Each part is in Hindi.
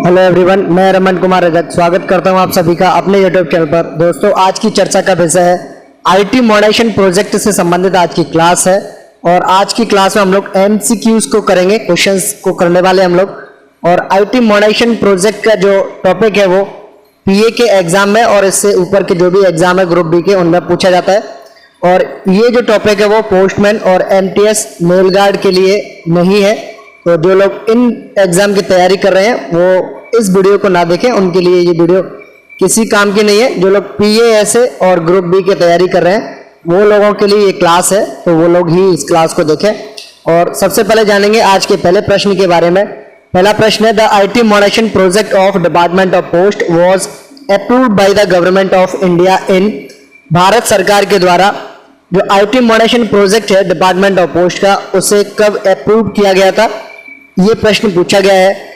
हेलो एवरीवन, मैं रमन कुमार रजक स्वागत करता हूं आप सभी का अपने यूट्यूब चैनल पर। दोस्तों, आज की चर्चा का विषय है आईटी मॉडर्नाइजेशन प्रोजेक्ट से संबंधित आज की क्लास है। और आज की क्लास में हम लोग एमसीक्यूज को करेंगे, क्वेश्चंस को करने वाले हम लोग। और आईटी मॉडर्नाइजेशन प्रोजेक्ट का जो टॉपिक है वो पीए के एग्जाम में और इससे ऊपर के जो भी एग्जाम है ग्रुप बी के, उनमें पूछा जाता है। और ये जो टॉपिक है वो पोस्टमैन और एमटीएस मेल गार्ड के लिए नहीं है। तो जो लोग इन एग्जाम की तैयारी कर रहे हैं वो इस वीडियो को ना देखें, उनके लिए ये वीडियो किसी काम की नहीं है। जो लोग पीएएसए और ग्रुप बी की तैयारी कर रहे हैं वो लोगों के लिए ये क्लास है, तो वो लोग ही इस क्लास को देखें। और सबसे पहले जानेंगे आज के पहले प्रश्न के बारे में। पहला प्रश्न है, the IT modernisation project of department of post was approved by the government of India in. Bharat सरकार के द्वारा जो आईटी मॉडर्नाइजेशन प्रोजेक्ट है डिपार्टमेंट ऑफ पोस्ट का, उसे कब अप्रूव किया गया था, ये प्रश्न पूछा गया है।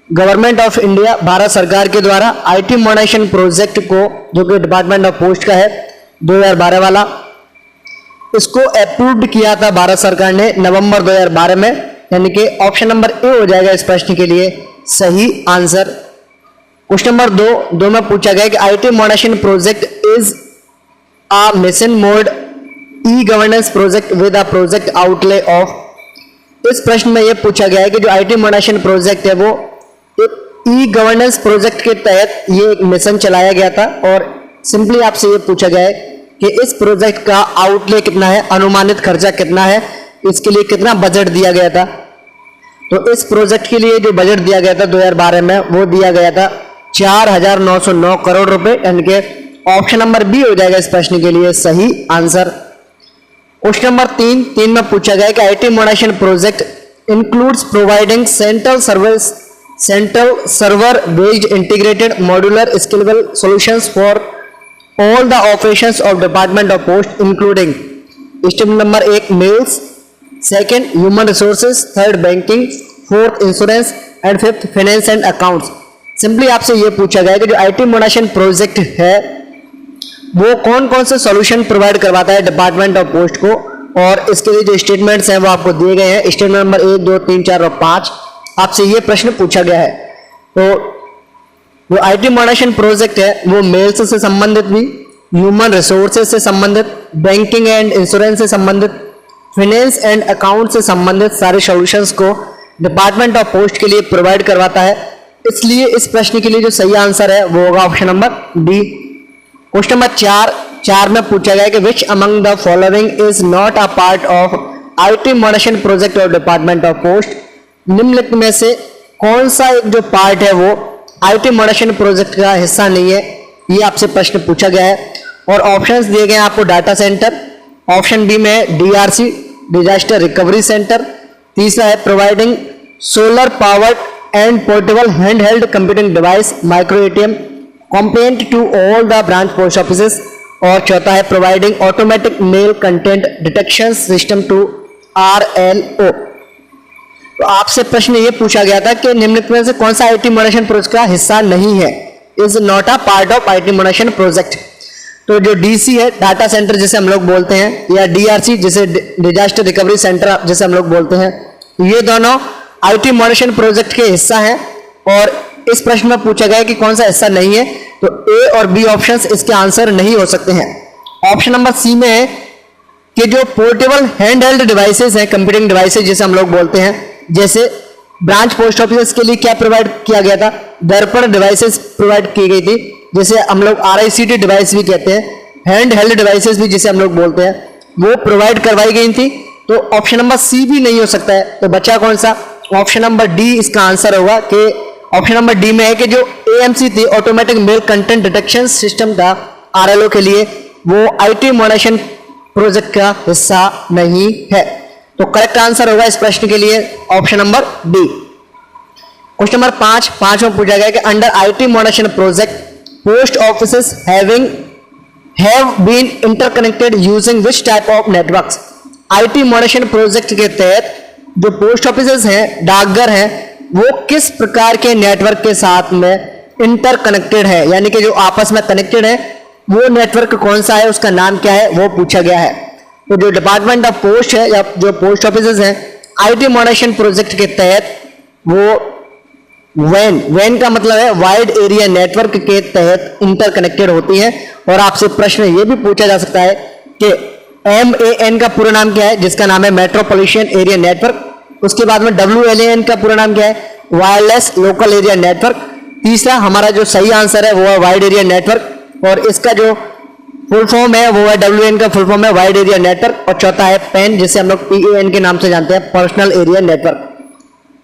गवर्नमेंट ऑफ इंडिया, भारत सरकार के द्वारा आईटी मॉडर्नाइजेशन प्रोजेक्ट को, जो कि डिपार्टमेंट ऑफ पोस्ट का है 2012 वाला, इसको अप्रूव्ड किया था भारत सरकार ने नवंबर 2012 में। यानी कि ऑप्शन नंबर ए हो जाएगा इस प्रश्न के लिए सही आंसर। क्वेश्चन नंबर दो में पूछा गया कि IT modernisation project is a mission mode e governance project with a project outlay of. इस प्रश्न में यह पूछा गया है कि जो आईटी मॉडर्नाइजेशन प्रोजेक्ट है वो एक ई गवर्नेंस प्रोजेक्ट के तहत ये एक मिशन चलाया गया था। और सिंपली आपसे ये पूछा गया है कि इस प्रोजेक्ट का आउटले कितना है, अनुमानित खर्चा कितना है, इसके लिए कितना बजट दिया गया था। तो इस प्रोजेक्ट के लिए जो बजट दिया गया था 2012 में, वो दिया गया था 4,909 करोड़ रुपए। यानी कि ऑप्शन नंबर बी हो जाएगा इस प्रश्न के लिए सही आंसर। क्वेश्चन नंबर तीन में पूछा गया कि IT modernisation project includes providing central server based integrated modular scalable solutions for all the operations of department of post including step number 1 mails, second human resources, third banking, fourth insurance and fifth finance and accounts. Simply आपसे ये पूछा गया कि जो आईटी मॉडर्नाइजेशन प्रोजेक्ट है वो कौन कौन से सॉल्यूशन प्रोवाइड करवाता है डिपार्टमेंट ऑफ पोस्ट को। और इसके लिए जो स्टेटमेंट्स हैं वो आपको दिए गए हैं, स्टेटमेंट नंबर 1, 2, 3, 4 और 5। आपसे ये प्रश्न पूछा गया है। तो जो आईटी मॉडर्नाइजेशन प्रोजेक्ट है वो मेल्स से संबंधित भी, ह्यूमन रिसोर्सेज से संबंधित, बैंकिंग एंड इंश्योरेंस से संबंधित, फाइनेंस एंड अकाउंट से संबंधित सारे सॉल्यूशंस को डिपार्टमेंट ऑफ पोस्ट के लिए प्रोवाइड करवाता है। इसलिए इस प्रश्न के लिए जो सही आंसर है वो होगा option number D. Question number 4 में पूछा गया कि which among the following is not a part of IT modernisation project of department of post. निम्नलिखित में से कौन सा एक जो पार्ट है वो आईटी मॉडर्नाइजेशन प्रोजेक्ट का हिस्सा नहीं है, ये आपसे प्रश्न पूछा गया है। और ऑप्शंस दिए गए हैं आपको, डाटा सेंटर, ऑप्शन बी में है डीआरसी डिजास्टर रिकवरी सेंटर, तीसरा है providing solar powered and portable hand held computing device micro ATM compliant to all the branch post offices, और चौथा है providing automatic mail content detection system to RLO. तो आपसे प्रश्न ये पूछा गया था कि निम्नलिखित में से कौन सा आईटी मॉडर्नाइजेशन प्रोजेक्ट का हिस्सा नहीं है, is not a part of IT modernisation project. तो जो डीसी है, डाटा सेंटर जिसे हम लोग बोलते हैं, या डीआरसी जिसे डिजास्टर रिकवरी सेंटर जिसे हम लोग बोलते हैं, ये दोनों आईटी मॉडर्नाइजेशन प्रोजेक्ट के हिस्सा हैं। और इस प्रश्न में पूछा गया कि कौन सा हिस्सा नहीं है, तो ए और बी ऑप्शंस इसके आंसर नहीं हो सकते हैं। ऑप्शन नंबर सी में है कि जो पोर्टेबल हैंड हेल्ड डिवाइसेस हैं, कंप्यूटिंग डिवाइसेस जिसे हम लोग बोलते हैं, जैसे ब्रांच पोस्ट ऑफिस के लिए क्या प्रोवाइड किया गया था, दर्पण डिवाइसेस प्रोवाइड की गई थी, जिसे हम लोग आरआईसीटी डिवाइस भी कहते हैं, हैंड हेल्ड डिवाइसेस भी जिसे हम लोग बोलते हैं, वो प्रोवाइड करवाई गई थी। तो ऑप्शन नंबर सी भी नहीं हो सकता है। तो बचा कौन सा, ऑप्शन नंबर डी इसका आंसर होगा। कि ऑप्शन नंबर डी में है कि जो एएमसी थी, automatic mail content detection system था आरएलओ के लिए, वो आईटी मॉडर्नाइजेशन प्रोजेक्ट का हिस्सा नहीं है। तो करेक्ट आंसर होगा इस प्रश्न के लिए option number D. Question number 5 में पूछा गया कि under IT modernisation project post offices have been interconnected using which type of networks. IT modernisation project के तहत जो पोस्ट ऑफिसेस हैं, डाकघर हैं, वो किस प्रकार के नेटवर्क के साथ में इंटरकनेक्टेड है, यानी कि जो आपस में कनेक्टेड है, वो नेटवर्क कौन सा है, उसका नाम क्या है, वो पूछा गया है। तो जो डिपार्टमेंट ऑफ पोस्ट है या जो पोस्ट ऑफिसेज हैं, आईटी मॉडर्नाइजेशन प्रोजेक्ट के तहत वो वैन का मतलब है वाइड एरिया नेटवर्क के तहत इंटरकनेक्टेड होती है। और आपसे प्रश्न ये भी पूछा जा सकता है कि MAN का पूरा नाम क्या है, जिसका नाम है मेट्रोपॉलिटन एरिया नेटवर्क। उसके बाद में WLAN का पूरा नाम क्या है, वायरलेस लोकल एरिया नेटवर्क। तीसरा हमारा जो सही आंसर है वो है वाइड एरिया नेटवर्क, और इसका जो फुल फॉर्म है वो है WLAN का फुल फॉर्म है वाइड एरिया नेटवर्क। और चौथा है PAN, जिसे हम लोग PAN के नाम से जानते हैं, पर्सनल एरिया नेटवर्क।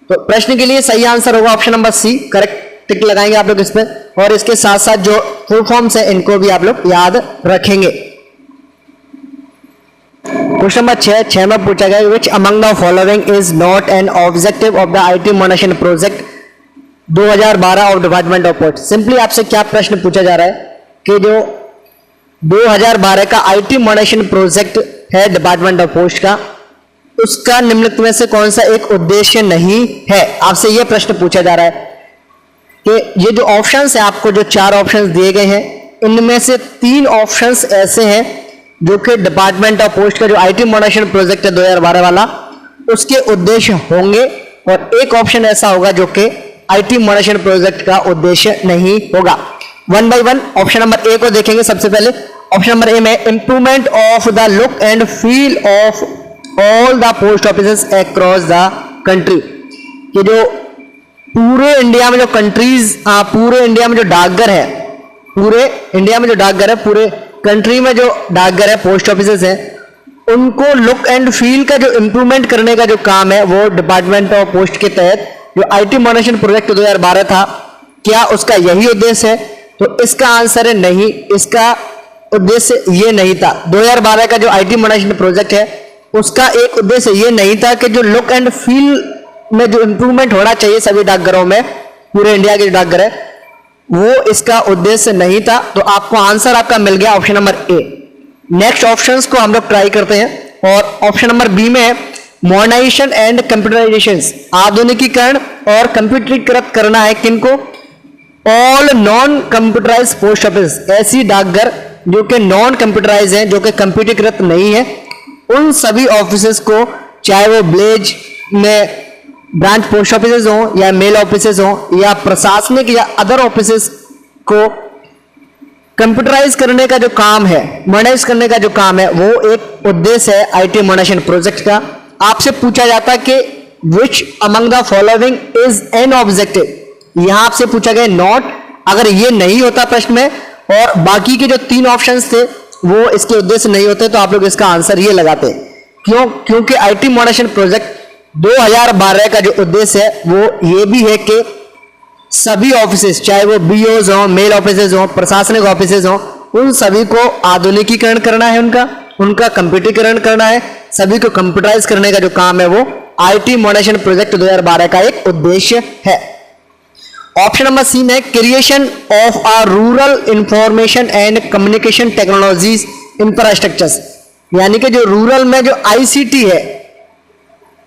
तो प्रश्न के लिए सही आंसर होगा ऑप्शन नंबर सी, करेक्ट टिक लगाएंगे आप लोग इस पे। और इसके साथ साथ जो फुल फॉर्म्स है इनको भी आप लोग याद रखेंगे। क्वेश्चन नंबर 6 में पूछा गया which among the following is not an objective of the IT modernisation project 2012 of department of post. Simply आपसे क्या प्रश्न पूछा जा रहा है कि जो 2012 का IT मॉनेशन प्रोजेक्ट है डिपार्टमेंट ऑफ पोस्ट का, उसका निम्नलिखित में से कौन सा एक उद्देश्य नहीं है। आपसे यह प्रश्न पूछा जा रहा है कि ये जो ऑप्शंस है, आपको जो 4 ऑप्शंस दिए गए हैं, इनमें से 3 ऑप्शंस ऐसे हैं जो कि डिपार्टमेंट ऑफ पोस्ट का जो IT मॉनेशन प्रोजेक्ट है 2012 वाला, उसके उद्देश्य होंगे, और एक ऑप्शन ऐसा होगा जो कि IT मॉनेशन प्रोजेक्ट का उद्देश्य नहीं होगा। 1 बाय 1 ऑप्शन नंबर ए को देखेंगे। सबसे पहले ऑप्शन नंबर ए में improvement of the look and feel of all the post offices across the country. कि जो पूरे इंडिया में जो कंट्रीज, पूरे इंडिया में जो डाकघर है, पूरे इंडिया में जो डाकघर है, पूरे कंट्री में जो डाकघर है, पोस्ट ऑफिसेस हैं, उनको लुक एंड फील का जो इंप्रूवमेंट करने का जो काम है वो डिपार्टमेंट ऑफ पोस्ट के तहत जो IT मॉनेशन प्रोजेक्ट 2012 था, क्या उसका यही उद्देश्य है? तो इसका आंसर है नहीं, इसका उद्देश्य ये नहीं था। 2012 का जो IT मॉनेशन प्रोजेक्ट है उसका एक उद्देश्य ये नहीं था कि जो लुक एंड फील में जो इंप्रूवमेंट होना चाहिए सभी डाकघरों में, पूरे इंडिया के डाकघर है, वो इसका उद्देश्य नहीं था। तो आपको आंसर आपका मिल गया ऑप्शन नंबर ए। नेक्स्ट ऑप्शंस को हम लोग ट्राई करते हैं, और ऑप्शन नंबर बी में है मॉडर्नाइजेशन एंड कंप्यूटराइजेशन, आधुनिकीकरण और कंप्यूटरीकृत करना है किनको? All non computerise post office, ऐसी डाकघर जो कि नॉन कंप्यूटराइज है, जो कि कंप्यूटरीकृत नहीं है, उन सभी ऑफिसेस को, चाहे वो विलेज में ब्रांच पोस्ट ऑफिसेज हो या मेल ऑफिसेज हो या प्रशासनिक या अदर ऑफिसेज को कंप्यूटराइज करने का जो काम है, मॉडर्नाइज करने का जो काम है, वो एक उद्देश्य है IT मॉनेशन प्रोजेक्ट का। आपसे पूछा जाता है कि which among the following is an objective, यहां आपसे पूछा गया नॉट। अगर ये नहीं होता प्रश्न में और बाकी के जो 3 ऑप्शंस थे वो इसके उद्देश्य नहीं होते, तो आप लोग इसका आंसर ये लगाते। क्यों? क्योंकि IT मॉनेशन प्रोजेक्ट 2012 का जो उद्देश्य है वो ये भी है कि सभी ऑफिसेज, चाहे वो BOs हो, मेल ऑफिसेज हो, प्रशासनिक ऑफिसेज हो, उन सभी को आधुनिकीकरण करना है, उनका कंप्यूटरीकरण करना है, सभी को कंप्यूटराइज करने का जो काम है वो IT मॉनेशन प्रोजेक्ट 2012 का एक उद्देश्य है। ऑप्शन नंबर सी में creation of a rural information and communication technologies infrastructures, यानी कि जो रूरल में जो ICT है,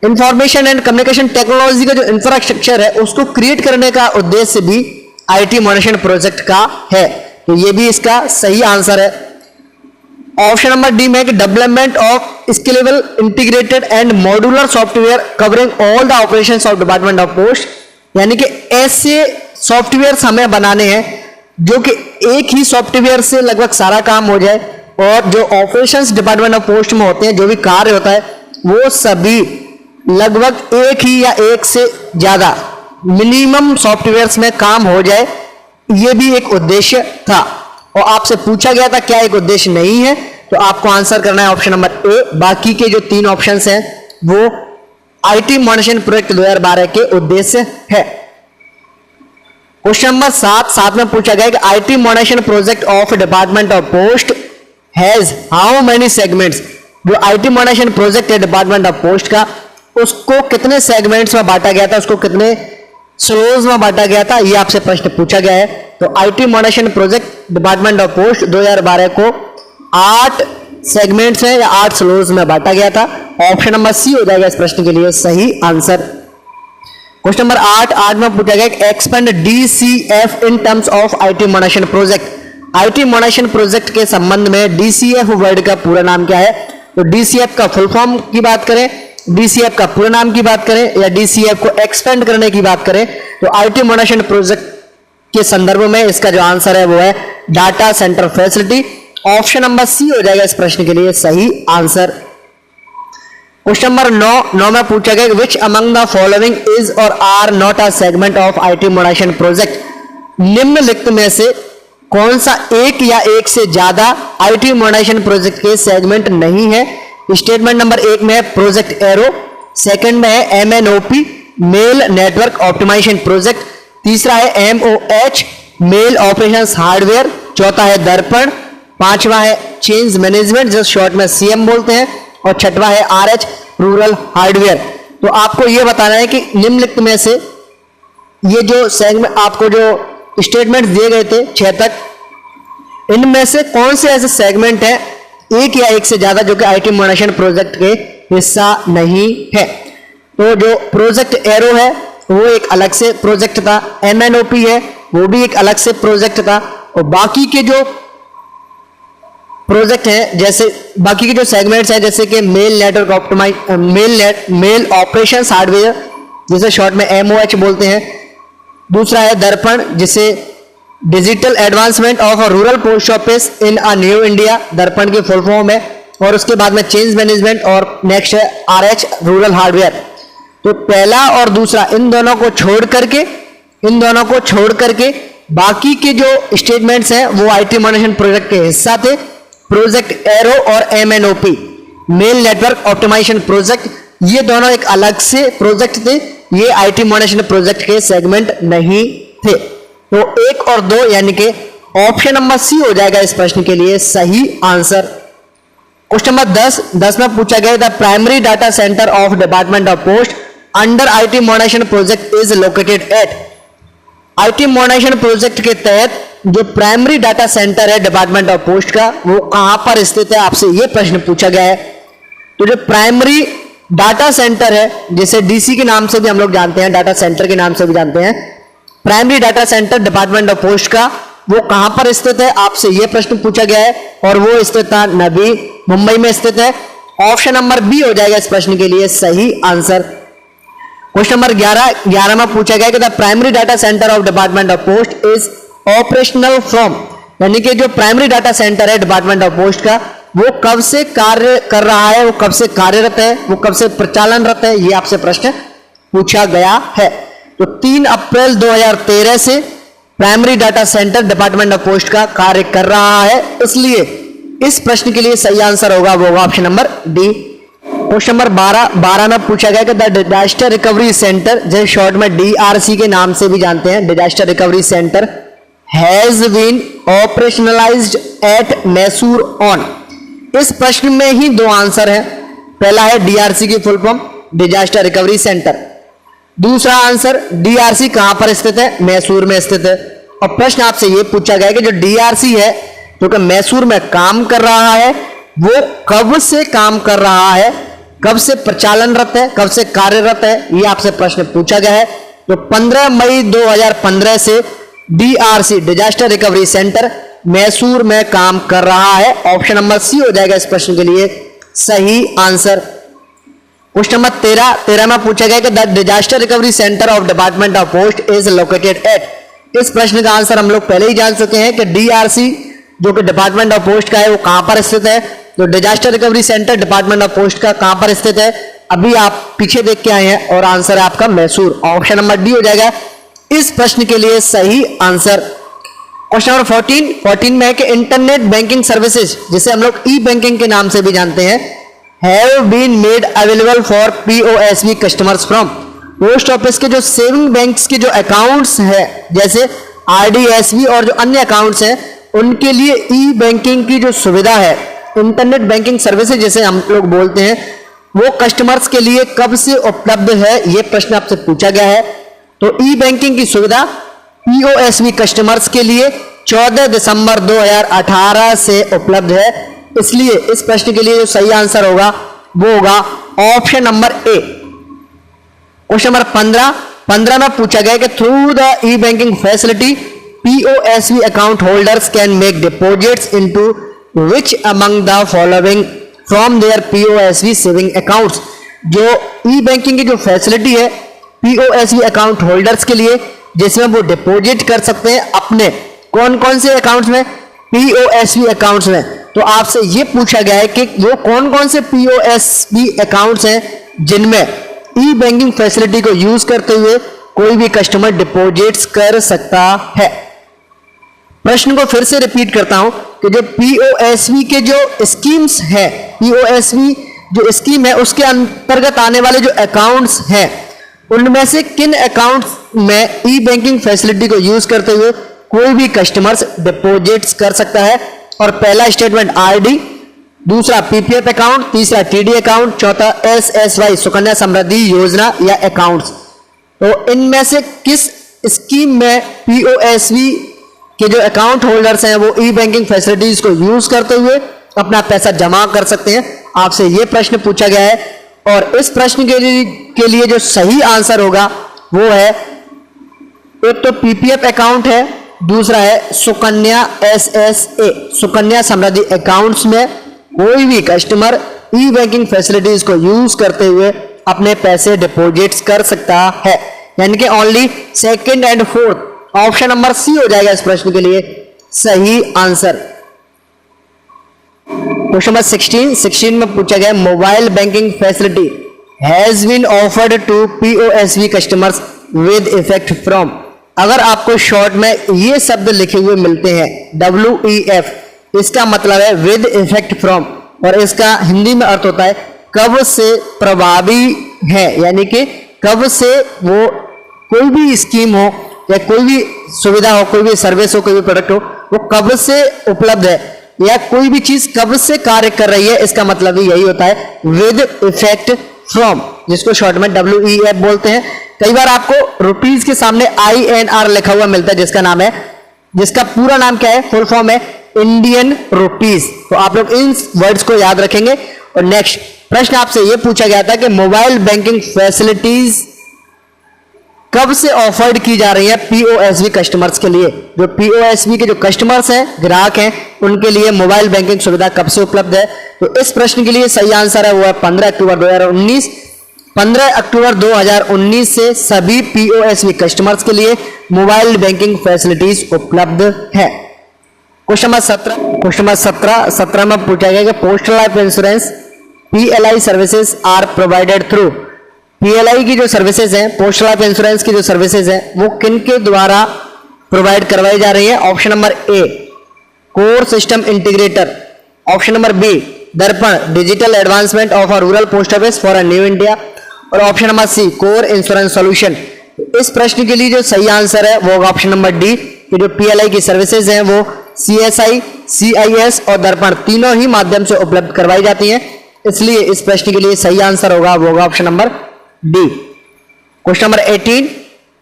इंफॉर्मेशन एंड कम्युनिकेशन टेक्नोलॉजी का जो इंफ्रास्ट्रक्चर है, उसको क्रिएट करने का उद्देश्य भी IT मॉनेशन प्रोजेक्ट का है। तो ये भी इसका सही आंसर है। ऑप्शन नंबर डी में development of scalable integrated and modular software covering all the operations of department of post, यानी कि ऐसे सॉफ्टवेयर हमें बनाने हैं जो कि एक ही सॉफ्टवेयर से लगभग सारा काम हो जाए, और जो ऑपरेशंस डिपार्टमेंट ऑफ पोस्ट में होते हैं, जो भी कार्य होता है, वो सभी लगभग एक ही या एक से ज्यादा मिनिमम सॉफ्टवेयर्स में काम हो जाए, ये भी एक उद्देश्य था। और आपसे पूछा गया था क्या एक उद्देश्य नहीं है, तो आपको आंसर करना है ऑप्शन नंबर ए। बाकी के जो 3 ऑप्शंस हैं वो IT मॉनेशन प्रोजेक्ट 2012 के उद्देश्य है। क्वेश्चन नंबर 7 में पूछा गया कि IT modernisation project of department of post has how many segments. जो IT मॉनेशन प्रोजेक्ट है डिपार्टमेंट ऑफ पोस्ट का, उसको कितने सेगमेंट्स में बांटा गया था, उसको कितने स्लोज में बांटा गया था, ये आपसे प्रश्न पूछा गया है। तो IT modernisation project department of post 2012 को 8 सेगमेंट्स में या 8 स्लोज में बांटा गया था। ऑप्शन नंबर सी हो जाएगा इस प्रश्न के लिए सही आंसर। क्वेश्चन नंबर 8 में पूछा गया expand DCF in terms of IT modernisation project. IT modernisation project के संबंध में DCF वर्ड का पूरा नाम क्या है? तो DCF का फुल फॉर्म की बात करें, डीसीएफ का पूरा नाम की बात करें या डीसीएफ को एक्सपेंड करने की बात करें तो आईटी मॉडर्नाइजेशन प्रोजेक्ट के संदर्भ में इसका जो आंसर है वो है data centre facility. Option number C हो जाएगा इस प्रश्न के लिए सही आंसर। क्वेश्चन नंबर 9 में पूछा गया which among the following is or are not a segment of IT modernisation project. निम्नलिखित में से कौन सा एक या एक से ज्यादा आईटी मॉडर्नाइजेशन प्रोजेक्ट के सेगमेंट नहीं है। स्टेटमेंट नंबर 1 में है प्रोजेक्ट एरो, सेकंड में है एमएनओपी मेल नेटवर्क ऑप्टिमाइजेशन प्रोजेक्ट, तीसरा है एमओएच मेल ऑपरेशंस हार्डवेयर, चौथा है दर्पण, पांचवा है चेंज मैनेजमेंट जो शॉर्ट में सीएम बोलते हैं, और छठवा है आरएच रूरल हार्डवेयर। तो आपको यह बताना है कि निम्नलिखित में से ये जो सेगमेंट आपको जो स्टेटमेंट दिए गए थे 6 तक, इनमें से कौन से ऐसे सेगमेंट है एक या एक से ज्यादा जो कि आईटी मॉडर्नाइजेशन प्रोजेक्ट के हिस्सा नहीं है। तो जो प्रोजेक्ट एरो है वो एक अलग से प्रोजेक्ट था, एमएनओपी है वो भी एक अलग से प्रोजेक्ट था, और बाकी के जो प्रोजेक्ट हैं जैसे बाकी के जो सेगमेंट्स हैं जैसे कि mail network optimise mail operations hardware जिसे शॉर्ट में एमओएच बोलते हैं, दूसरा है दर्पण जिसे digital advancement of rural post office in a new India Darpan की फुल फॉर्म है, और उसके बाद में चेंज मैनेजमेंट, और नेक्स्ट है आरएच रूरल हार्डवेयर। तो पहला और दूसरा इन दोनों को छोड़ करके बाकी के जो स्टेटमेंट्स हैं वो आईटी मॉडर्नाइजेशन प्रोजेक्ट के हिस्सा थे। प्रोजेक्ट एरो और एमएनओपी मेल नेटवर्क ऑप्टिमाइजेशन प्रोजेक्ट ये दोनों एक अलग से प्रोजेक्ट थे, ये आईटी मॉडर्नाइजेशन प्रोजेक्ट के सेगमेंट नहीं थे। तो 1 और 2 यानी कि ऑप्शन नंबर सी हो जाएगा इस प्रश्न के लिए सही आंसर। क्वेश्चन नंबर 10 में पूछा गया the primary data centre of department of post under IT modernisation project is located at. IT modernisation project के तहत जो प्राइमरी डाटा सेंटर है डिपार्टमेंट ऑफ पोस्ट का वो कहां पर स्थित है, आपसे यह प्रश्न पूछा गया है। तो जो प्राइमरी डाटा सेंटर है जिसे डीसी के नाम से भी हम लोग जानते हैं, डाटा सेंटर के नाम से भी जानते हैं, primary data centre department of post का वो कहां पर स्थित है, आपसे यह प्रश्न पूछा गया है, और वो स्थित था नवी मुंबई में स्थित है। ऑप्शन नंबर बी हो जाएगा इस प्रश्न के लिए सही आंसर। क्वेश्चन नंबर 11 में पूछा गया कि the primary data centre of department of post is operational from, यानी कि जो प्राइमरी डाटा सेंटर है डिपार्टमेंट ऑफ पोस्ट का वो कब से कार्य कर रहा है, वो कब से कार्यरत है, वो कब से प्रचालनरत है, ये आपसे प्रश्न पूछा गया है। तो 3 अप्रैल 2013 से primary data centre department of post का कार्य कर रहा है, इसलिए इस प्रश्न के लिए सही आंसर होगा वो option number D. Question number 12 में पूछा गया कि द डिजास्टर रिकवरी सेंटर जो शॉर्ट में डीआरसी के नाम से भी जानते हैं, disaster recovery centre has been operationalised at Mysore on. इस प्रश्न में ही 2 आंसर है, पहला है डीआरसी की full form disaster recovery centre, दूसरा आंसर डीआरसी कहां पर स्थित है, मैसूर में स्थित है। और प्रश्न आपसे यह पूछा गया कि जो डीआरसी है जो कि मैसूर में काम कर रहा है वो कब से काम कर रहा है, कब से प्रचालनरत है, कब से कार्यरत है, ये आपसे प्रश्न पूछा गया है। तो 15 मई 2015 से DRC disaster recovery centre Mysore में काम कर रहा है। ऑप्शन नंबर सी हो जाएगा इस प्रश्न के लिए सही आंसर। क्वेश्चन नंबर 13 में पूछा गया कि the disaster recovery centre of department of post is located eight. इस प्रश्न का आंसर हम लोग पहले ही जान चुके हैं कि डीआरसी जो कि डिपार्टमेंट ऑफ पोस्ट का है वो कहां पर स्थित है। तो disaster recovery centre department of post का कहां पर स्थित है, अभी आप पीछे देख के आए हैं, और आंसर है आपका मैसूर। ऑप्शन नंबर डी हो जाएगा इस प्रश्न के लिए सही आंसर। क्वेश्चन नंबर 14 में है कि इंटरनेट बैंकिंग सर्विसेज जिसे हम लोग ई बैंकिंग के नाम से भी जानते हैं have been made available for POSB customers from. Post office के जो सेविंग बैंक्स के जो अकाउंट्स है जैसे आरडीएसबी और जो अन्य अकाउंट्स हैं उनके लिए ई बैंकिंग की जो सुविधा है, इंटरनेट बैंकिंग सर्विसेज जैसे हम लोग बोलते हैं, वो कस्टमर्स के लिए कब से उपलब्ध है, ये प्रश्न आपसे पूछा गया है। तो ई बैंकिंग की सुविधा पीओएसबी कस्टमर्स के लिए 14 दिसंबर 2018 से उपलब्ध है, इसलिए इस प्रश्न के लिए जो सही आंसर होगा वो होगा option number A. Question number 15 में पूछा गया कि through the e banking facility POSB account holders can make deposits into which among the following from their POSB saving accounts. जो ई बैंकिंग की जो फैसिलिटी है पीओएसबी अकाउंट होल्डर्स के लिए, जिसमें वो डिपॉजिट कर सकते हैं अपने कौन कौन से अकाउंट्स में, पीओएसबी अकाउंट्स में। तो आपसे ये पूछा गया है कि वो कौन कौन से पीओएसबी अकाउंट्स हैं जिनमें ई बैंकिंग फैसिलिटी को यूज करते हुए कोई भी कस्टमर डिपॉजिट्स कर सकता है। प्रश्न को फिर से रिपीट करता हूं कि जो पीओएसबी के जो स्कीम्स है, पीओएसबी जो स्कीम है उसके अंतर्गत आने वाले जो अकाउंट्स हैं, उनमें से किन अकाउंट्स में ई बैंकिंग फैसिलिटी को यूज करते हुए कोई भी कस्टमर्स डिपॉजिट्स कर सकता है। और पहला स्टेटमेंट आरडी, दूसरा पीपीएफ अकाउंट, तीसरा टीडी अकाउंट, चौथा एसएसवाई सुकन्या समृद्धि योजना या अकाउंट्स। तो इनमें से किस स्कीम में पीओएसबी के जो अकाउंट होल्डर्स हैं वो ई बैंकिंग फैसिलिटीज को यूज करते हुए अपना पैसा जमा कर सकते हैं, आपसे यह प्रश्न पूछा गया है। और इस प्रश्न के लिए जो सही आंसर होगा वो है, एक तो पीपीएफ अकाउंट है, दूसरा है सुकन्या एसएसए सुकन्या समृद्धि अकाउंट्स में कोई भी कस्टमर ई बैंकिंग फैसिलिटीज को यूज करते हुए अपने पैसे डिपॉजिट्स कर सकता है। यानी कि only second and fourth option number C हो जाएगा इस प्रश्न के लिए सही आंसर। क्वेश्चन नंबर 16 में पूछा गया mobile banking facility has been offered to POSB customers with effect from. अगर आपको शॉर्ट में ये शब्द लिखे हुए मिलते हैं WEF, इसका मतलब है विद इफेक्ट फ्रॉम, और इसका हिंदी में अर्थ होता है कब से प्रभावी है। यानी कि कब से वो कोई भी स्कीम हो या कोई भी सुविधा हो, कोई भी सर्विस हो, कोई भी प्रोडक्ट हो, वो कब से उपलब्ध है या कोई भी चीज कब से कार्य कर रही है, इसका मतलब ही यही होता है विद इफेक्ट फ्रॉम, जिसको शॉर्ट में WEF बोलते हैं। कई बार आपको रुपीज के सामने INR लिखा हुआ मिलता है, जिसका पूरा नाम क्या है, फुल फॉर्म है इंडियन रुपीज। तो आप लोग इन वर्ड्स को याद रखेंगे। और नेक्स्ट प्रश्न आपसे यह पूछा गया था कि मोबाइल बैंकिंग फैसिलिटीज कब से ऑफर्ड की जा रही है पीओएसबी कस्टमर्स के लिए। जो पीओएसबी के जो कस्टमर्स हैं, ग्राहक हैं, उनके लिए मोबाइल बैंकिंग सुविधा कब से उपलब्ध है। तो इस प्रश्न के लिए सही आंसर है वो है 15 अक्टूबर 2019। 15 अक्टूबर 2019 से सभी पीओएसबी कस्टमर्स के लिए मोबाइल बैंकिंग फैसिलिटीज उपलब्ध है। क्वेश्चन नंबर 17 में पूछा गया कि postal life insurance PLI services are provided through. PLI की जो सर्विसेज हैं, पोस्टल लाइफ इंश्योरेंस की जो सर्विसेज हैं, वो किन के द्वारा प्रोवाइड करवाई जा रही है। Option number A core system integrator, option number B Darpan digital advancement of a rural post office for a new India, और option number C core insurance solution. इस प्रश्न के लिए जो सही आंसर है वो होगा ऑप्शन नंबर डी कि जो PLI की सर्विसेज हैं वो CSI, CIS और दर्पण तीनों ही माध्यम से उपलब्ध करवाई जाती हैं, इसलिए इस प्रश्न के लिए सही आंसर होगा वो होगा option number D. Question number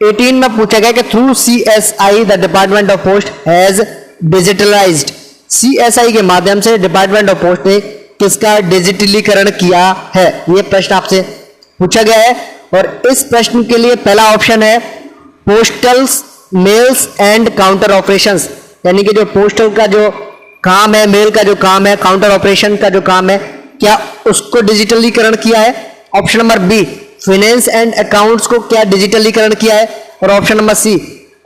18 में पूछा गया कि through CSI the department of post has digitalised. CSI के माध्यम से डिपार्टमेंट ऑफ पोस्ट ने किसका डिजिटलीकरण किया है, यह प्रश्न आपसे पूछा गया है। और इस प्रश्न के लिए पहला ऑप्शन है पोस्टल्स मेल्स एंड काउंटर ऑपरेशंस, यानी कि जो पोस्टल का जो काम है, मेल का जो काम है, काउंटर ऑपरेशन का जो काम है, क्या उसको डिजिटलीकरण किया है। Option number B finance and accounts को क्या डिजिटलीकरण किया है, और option number C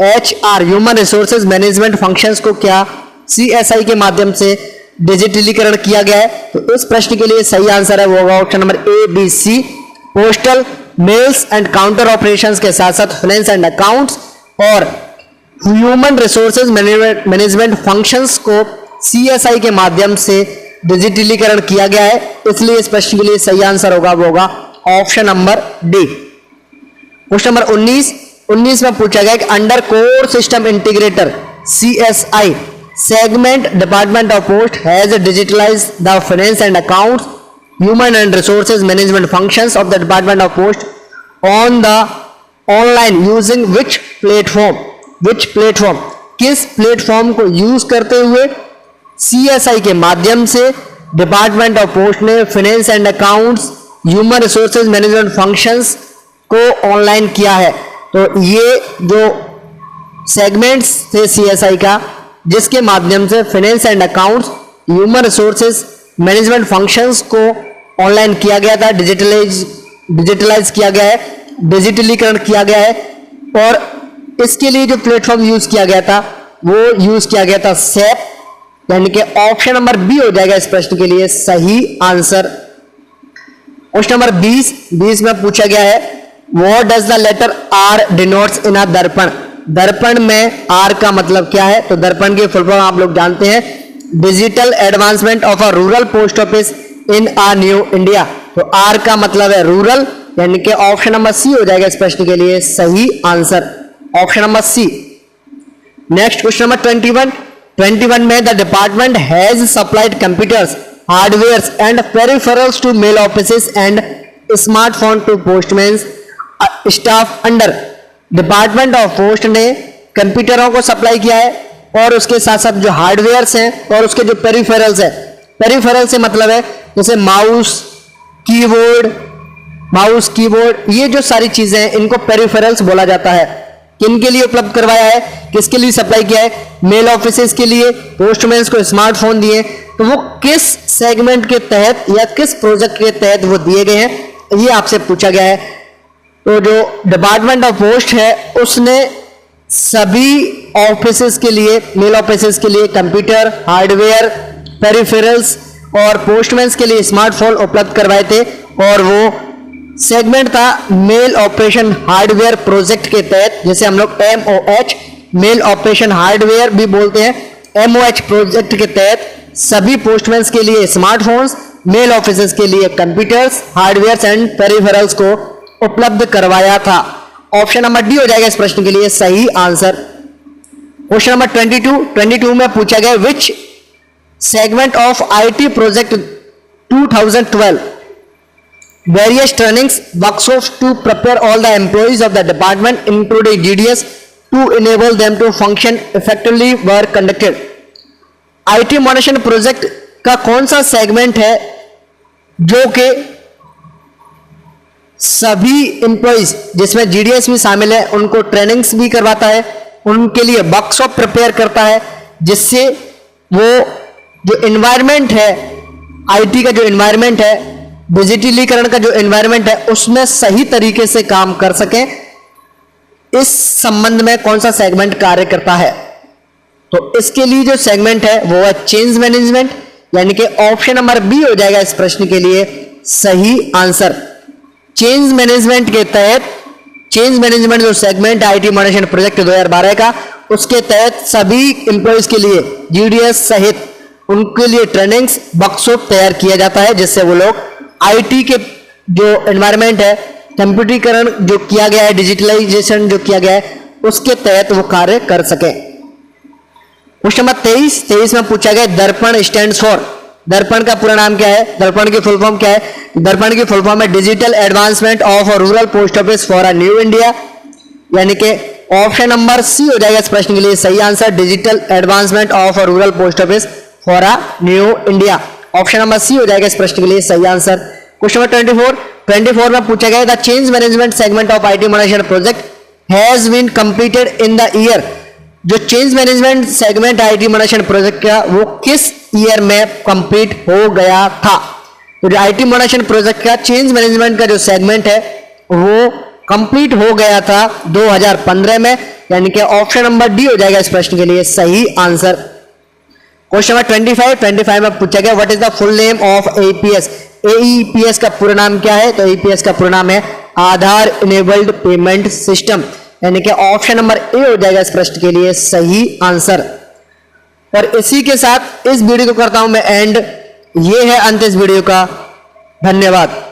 HR human resources management functions को क्या CSI के माध्यम से डिजिटलीकरण किया गया है। तो इस प्रश्न के लिए सही आंसर है वो होगा option number A, B, C postal mails and counter operations के साथ साथ फाइनेंस एंड अकाउंट्स और ह्यूमन रिसोर्सेज मैनेजमेंट फंक्शंस को CSI के माध्यम से डिजिटलीकरण किया गया है, इसलिए इस प्रश्न के लिए सही आंसर होगा वो होगा option number D. Question number 19 में पूछा गया कि under core system integrator CSI segment department of post has digitalised the finance and accounts human and resources management functions of the department of post on the online using which platform, किस प्लेटफॉर्म को यूज करते हुए CSI के माध्यम से डिपार्टमेंट ऑफ पोस्ट ने finance and accounts human resources management functions को ऑनलाइन किया है। तो ये जो सेगमेंट्स थे CSI का, जिसके माध्यम से finance and accounts human resources management functions को ऑनलाइन किया गया था, डिजिटलाइज डिजिटलाइज किया गया है, डिजिटलीकरण किया गया है, और इसके लिए जो प्लेटफॉर्म यूज किया गया था वो यूज किया गया था SAP, यानी कि ऑप्शन नंबर बी हो जाएगा इस प्रश्न के लिए सही आंसर। क्वेश्चन नंबर 20 में पूछा गया है what does the letter R denotes in a Darpan. Darpan में आर का मतलब क्या है? तो दर्पण की फुल फॉर्म आप लोग जानते हैं, digital advancement of a rural post office in a new India. तो आर का मतलब है रूरल, यानी कि ऑप्शन नंबर सी हो जाएगा इस प्रश्न के लिए सही answer, option number C. Next question number 21 में the department has supplied computers, hardware and peripherals to mail offices and smartphone to postman staff under. Department of post ने कंप्यूटरों को सप्लाई किया है और उसके साथ साथ जो हार्डवेयर्स हैं और उसके जो पेरिफेरल्स है, पेरिफेरल से मतलब है जैसे माउस कीबोर्ड, ये जो सारी चीजें हैं इनको पेरिफेरल्स बोला जाता है। किन के लिए उपलब्ध करवाया है, किसके लिए सप्लाई किया है? मेल ऑफिसेस के लिए, पोस्टमैन को स्मार्टफोन दिए। तो वो किस सेगमेंट के तहत या किस प्रोजेक्ट के तहत वो दिए गए हैं, ये आपसे पूछा गया है। तो जो डिपार्टमेंट ऑफ पोस्ट है उसने सभी ऑफिसेस के लिए, मेल ऑफिसेस के लिए कंप्यूटर, हार्डवेयर, पेरिफेरल्स और पोस्टमैन के लिए स्मार्टफोन उपलब्ध करवाए थे, और वो सेगमेंट था मेल ऑपरेशन हार्डवेयर प्रोजेक्ट के तहत, जैसे हम लोग MOH मेल ऑपरेशन हार्डवेयर भी बोलते हैं। MOH प्रोजेक्ट के तहत सभी पोस्टमैन के लिए स्मार्टफोन्स, मेल ऑफिसेस के लिए कंप्यूटर्स, हार्डवेयर एंड पेरिफेरल्स को उपलब्ध करवाया था। ऑप्शन नंबर डी हो जाएगा इस प्रश्न के लिए सही आंसर। क्वेश्चन नंबर 22 में पूछा गया विच segment of IT project 2012 various trainings workshops to prepare all the employees of the department including GDS to enable them to function effectively were conducted। IT monitoring project का कौन सा सेगमेंट है जो कि सभी एम्प्लॉइज जिसमें GDS भी शामिल है उनको ट्रेनिंग्स भी करवाता है, उनके लिए वर्कशॉप प्रिपेयर करता है, जिससे वो जो एनवायरनमेंट है, IT का जो एनवायरनमेंट है, डिजिटलीकरण का जो एनवायरनमेंट है उसमें सही तरीके से काम कर सकें। इस संबंध में कौन सा सेगमेंट कार्य करता है? तो इसके लिए जो सेगमेंट है वो है चेंज मैनेजमेंट, यानी कि ऑप्शन नंबर बी हो जाएगा इस प्रश्न के लिए सही आंसर। चेंज मैनेजमेंट के तहत, चेंज मैनेजमेंट जो सेगमेंट IT मॉनिटरिंग प्रोजेक्ट 2012 का, उसके तहत सभी एम्प्लॉइज के लिए GDS सहित उनके लिए ट्रेनिंग्स, वर्कशॉप तैयार किया जाता है, जिससे वो लोग IT के जो एनवायरनमेंट है, कंप्यूटरीकरण जो किया गया है, डिजिटलाइजेशन जो किया गया है, उसके तहत वो कार्य कर सके। क्वेश्चन नंबर 23 में पूछा गया दर्पण स्टैंड्स फॉर। दर्पण का पूरा नाम क्या है? दर्पण की फुल फॉर्म क्या है? दर्पण की फुल फॉर्म है digital advancement of rural post office for a new India, यानी कि ऑप्शन नंबर सी हो जाएगा इस प्रश्न के लिए सही answer, digital advancement of rural post office for a new India. Option number C हो जाएगा इस प्रश्न के लिए सही आंसर। क्वेश्चन नंबर 24 में पूछा गया the change management segment of IT monitoring project has been completed in the year. जो change management segment IT monitoring project का वो किस ईयर में कंप्लीट हो गया था? तो जो IT मॉनिटरिंग प्रोजेक्ट का चेंज मैनेजमेंट का जो सेगमेंट है वो कंप्लीट हो गया था 2015 में, यानी कि ऑप्शन नंबर डी हो जाएगा इस प्रश्न के लिए सही आंसर। क्वेश्चन नंबर 25 में पूछा गया what is the full name of AEPS। AEPS का पूरा नाम क्या है? तो AEPS का पूरा नाम है आधार इनेबल्ड पेमेंट सिस्टम, यानी कि ऑप्शन नंबर ए हो जाएगा इस प्रश्न के लिए सही आंसर। और इसी के साथ इस वीडियो को करता हूं मैं एंड। ये है अंत इस वीडियो का। धन्यवाद।